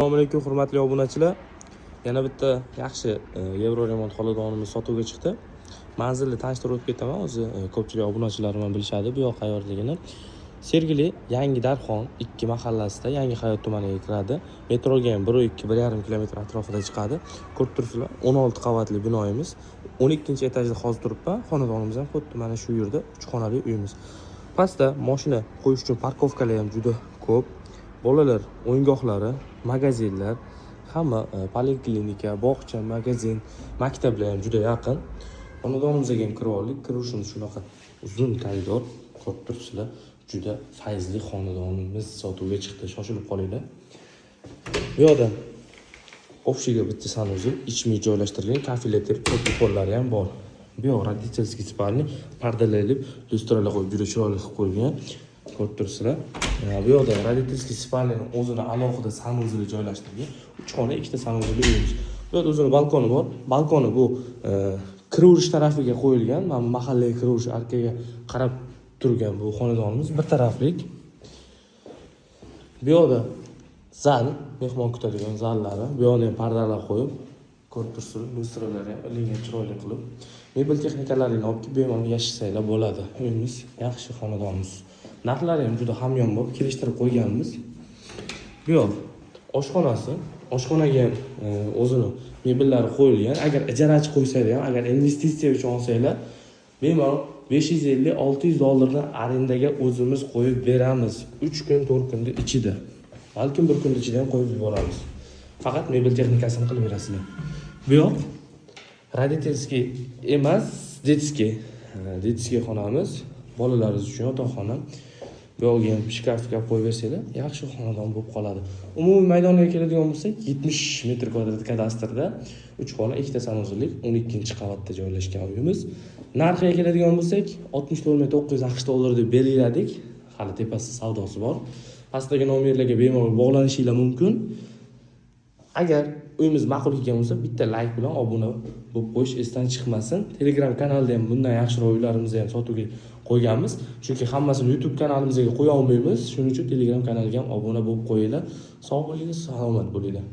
Assalomu alaykum hurmatli obunachilar. Yana bitta yaxshi Euro remont xonadonimiz sotuvga chiqdi. Manzilni tanishtirib o'tib ketaman. O'zi ko'pchilik obunachilarim ham bilishadi bu yoq qayerligini. Sergeli Yangi Darxon 2 mahallasida Yangi Hayot tumaniga kiradi. Metroga ham 1-1,5 kilometr atrofida chiqadi. Ko'rib turibsizlar, 16 qavatli binoyimiz. 12-etajda hozir turibman. Xonadonimiz ham xuddi mana shu yerda 3 xonali uyimiz. Pastda mashina qo'yish uchun parkovkalar ham juda ko'p. Bolalar o'yingohlari, magazinlar, hamma poliklinika, bog'cha, magazin, maktablar ham juda yaqin. Xonadonimizga ham kirib oldik. Kirishimiz shunaqa uzun koridor, ko'rib turibsizlar. Juda fayzli xonadonimiz sotuvga chiqdi. Shoshilib qolinglar. Bu yoqda общийga bitta sanuzul, ichma joylashtirilgan, kafelter, protokollari ham bor. Bu yoq родительский spalni, pardalarli, lyustralar qo'yib juda chiroyli qilib qo'ygan. Ko'rib turibsizlar. Bu yoqda родительский spalning o'zini alohida sanuzuli joylashtirgan. 3 xona, 2 ta sanuzuli uyimiz. Bu yoqda o'zini balkoni bor. Balkoni bu kiraverish tarafiga qo'yilgan. Mana mahallaga kiraverish arkaga qarab turgan bu xonadonimiz bir taraflik. Bu yoqda zal, mehmon kutadigan zallari. Bu yoqda ham pardalar qo'yib, ko'rib turibsizlar, lyustralar ham ilingan chiroyli qilib. Mebel texnikalarini olib kelib bemalol yashasanglar bo'ladi. Uyimiz yaxshi xonadonimiz. Narxlari ham juda hamyonbop kelishtirib qo'yganmiz. Bu yoq oshxonasi. Oshxonaga ham o'zini mebellari qo'yilgan. Agar ijarachi qo'ysanglar ham, agar investitsiya uchun olsanglar, bemalol $550-600 arendaga o'zimiz qo'yib beramiz. 3 kun, 4 kunning ichida. Balkim 1 kun ichida ham qo'yib yuboramiz. Faqat mebel texnikasini qilib berasizlar. Bu yoq родительский emas, детский xonamiz. Bolalaringiz uchun yotoqxona. Bu yoqga ham shkafga qo'yib bersanglar, yaxshi xonadon bo'lib qoladi. Umumiy maydoniga keladigan bo'lsak, 70 metr kvadrat kadastrda 3 xona, 2 ta sanuzillik, 12-qavatda joylashgan uyimiz. Narxiga keladigan bo'lsak, $64,900 deb belgiladik. Hali tepasida savdosi bor. Pastdagi nomerlarga bemalol bog'lanishinglar mumkin. Agar uyimiz ma'qul kelgan bo'lsa, bitta like bilan obuna bo'lib qo'yish esdan chiqmasin. Telegram kanalda ham bundan yaxshiroq uylarimizni ham sotuvga qo'yganmiz. Chunki hammasini YouTube kanalimizga qo'ya olmaymiz. Shuning uchun Telegram kanaliga ham obuna bo'lib qo'yinglar. Sog' bo'linglar, salomat bo'linglar.